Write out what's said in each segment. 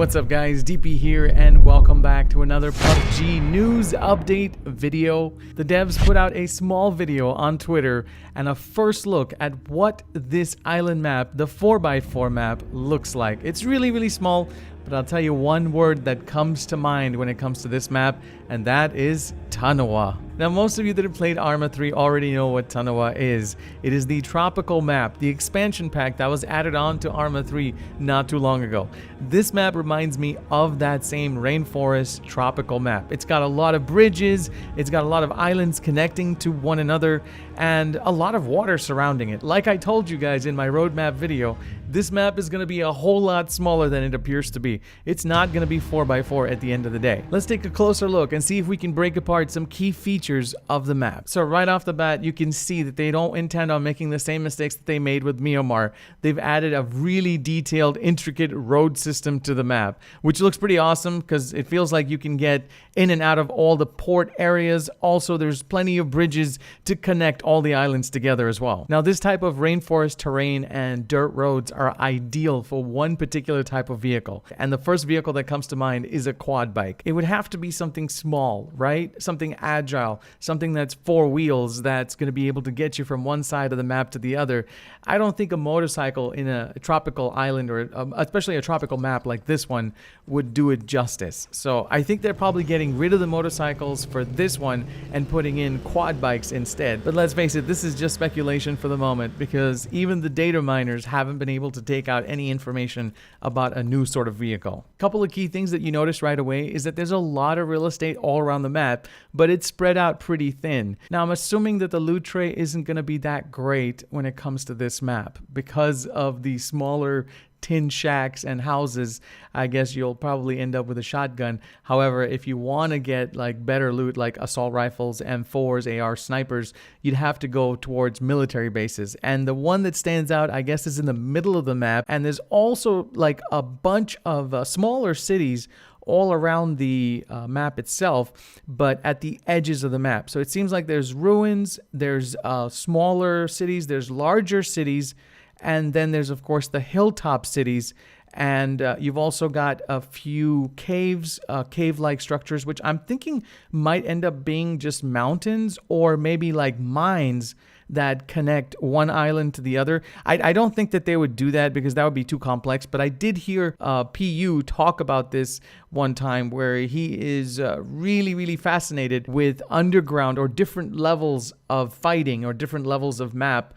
What's up guys, DP here and welcome back to another PUBG news update video. The devs put out a small video on Twitter and a first look at what this island map, the 4x4 map, looks like. It's really small, but I'll tell you one word that comes to mind when it comes to this map, and that is Tanawa. Now, most of you that have played Arma 3 already know what Tanawa is. It is the tropical map, the expansion pack that was added on to Arma 3 not too long ago. This map reminds me of that same rainforest tropical map. It's got a lot of bridges, it's got a lot of islands connecting to one another, and a lot of water surrounding it. Like I told you guys in my roadmap video, this map is going to be a whole lot smaller than it appears to be. It's not going to be 4x4 at the end of the day. Let's take a closer look and see if we can break apart some key features of the map. So right off the bat, you can see that they don't intend on making the same mistakes that they made with Myanmar. They've added a really detailed, intricate road system to the map, which looks pretty awesome because it feels like you can get in and out of all the port areas. Also, there's plenty of bridges to connect all the islands together as well. Now, this type of rainforest terrain and dirt roads are ideal for one particular type of vehicle. And the first vehicle that comes to mind is a quad bike. It would have to be something small, right? Something agile, something that's four wheels that's going to be able to get you from one side of the map to the other. I don't think a motorcycle in a tropical island or especially a tropical map like this one would do it justice. So I think they're probably getting rid of the motorcycles for this one and putting in quad bikes instead. But let's face it, this is just speculation for the moment because even the data miners haven't been able to take out any information about a new sort of vehicle. A couple of key things that you notice right away is that there's a lot of real estate all around the map, but it's spread out pretty thin. Now, I'm assuming that the loot tray isn't going to be that great when it comes to this map because of the smaller tin shacks and houses. I guess you'll probably end up with a shotgun. However, if you want to get like better loot like assault rifles, M4s, AR snipers, you'd have to go towards military bases. And the one that stands out, I guess, is in the middle of the map. And there's also like a bunch of smaller cities all around the map itself, but at the edges of the map. So it seems like there's ruins, there's smaller cities, there's larger cities, and then there's, of course, the hilltop cities. And you've also got a few caves, cave-like structures, which I'm thinking might end up being just mountains or maybe like mines that connect one island to the other. I don't think that they would do that because that would be too complex, but I did hear PU talk about this one time where he is really fascinated with underground or different levels of fighting or different levels of map,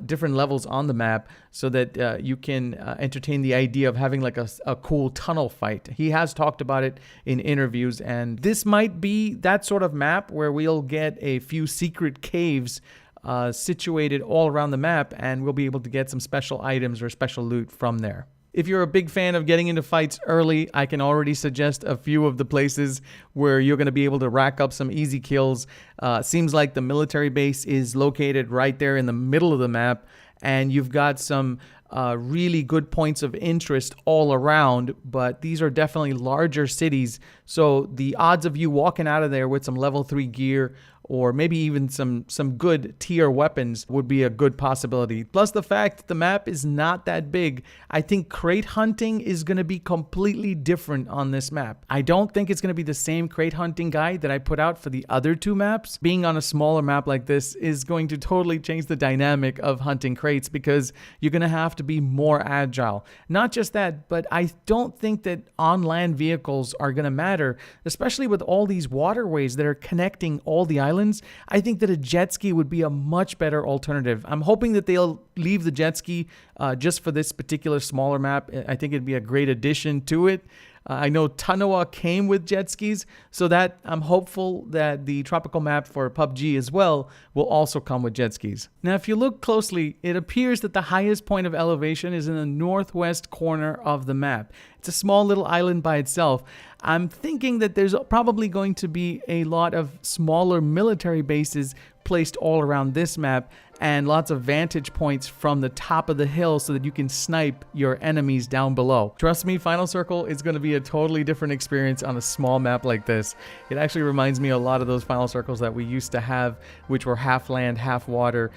different levels on the map, so that you can entertain the idea of having like a cool tunnel fight. He has talked about it in interviews, and this might be that sort of map where we'll get a few secret caves situated all around the map, and we'll be able to get some special items or special loot from there. If you're a big fan of getting into fights early, I can already suggest a few of the places where you're going to be able to rack up some easy kills. Seems like the military base is located right there in the middle of the map, and you've got some really good points of interest all around, but these are definitely larger cities, so the odds of you walking out of there with some level 3 gear or maybe even some good tier weapons would be a good possibility. Plus the fact that the map is not that big, I think crate hunting is going to be completely different on this map. I don't think it's going to be the same crate hunting guide that I put out for the other two maps. Being on a smaller map like this is going to totally change the dynamic of hunting crates because you're going to have to be more agile. Not just that, but I don't think that on-land vehicles are going to matter, especially with all these waterways that are connecting all the islands. I think that a jet ski would be a much better alternative. I'm hoping that they'll leave the jet ski just for this particular smaller map. I think it'd be a great addition to it. I know Tanawa came with jet skis, so that I'm hopeful that the tropical map for PUBG as well will also come with jet skis. Now, if you look closely, it appears that the highest point of elevation is in the northwest corner of the map. It's a small little island by itself. I'm thinking that there's probably going to be a lot of smaller military bases placed all around this map and lots of vantage points from the top of the hill so that you can snipe your enemies down below. Trust me, Final Circle is going to be a totally different experience on a small map like this. It actually reminds me a lot of those Final Circles that we used to have, which were half land, half water,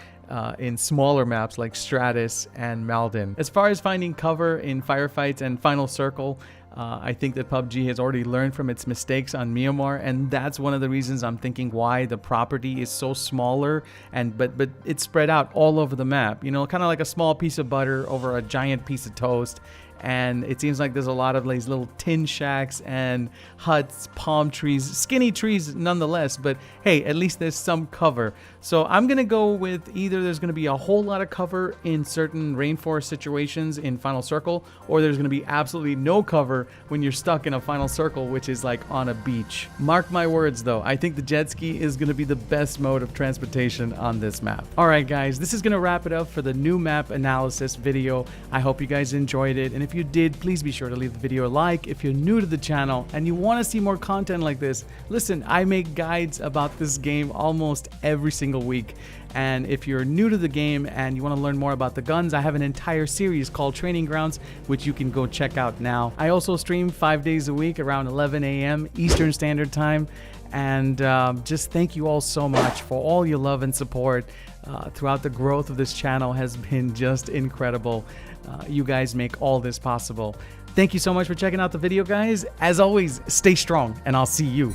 in smaller maps like Stratus and Maldon. As far as finding cover in firefights and Final Circle, I think that PUBG has already learned from its mistakes on Myanmar, and that's one of the reasons I'm thinking why the property is so smaller, and but it's spread out all over the map. You know, kind of like a small piece of butter over a giant piece of toast. And it seems like there's a lot of these little tin shacks and huts, palm trees, skinny trees nonetheless, but hey, at least there's some cover. So I'm gonna go with either there's gonna be a whole lot of cover in certain rainforest situations in Final Circle, or there's gonna be absolutely no cover when you're stuck in a Final Circle, which is like on a beach. Mark my words though, I think the jet ski is gonna be the best mode of transportation on this map. All right guys, this is gonna wrap it up for the new map analysis video. I hope you guys enjoyed it, and if you did, please be sure to leave the video a like. If you're new to the channel and you want to see more content like this, listen, I make guides about this game almost every single week. And if you're new to the game and you want to learn more about the guns, I have an entire series called Training Grounds, which you can go check out now. I also stream 5 days a week around 11 a.m. Eastern Standard Time. And just thank you all so much for all your love and support throughout the growth of this channel has been just incredible. You guys make all this possible. Thank you so much for checking out the video, guys. As always, stay strong, and I'll see you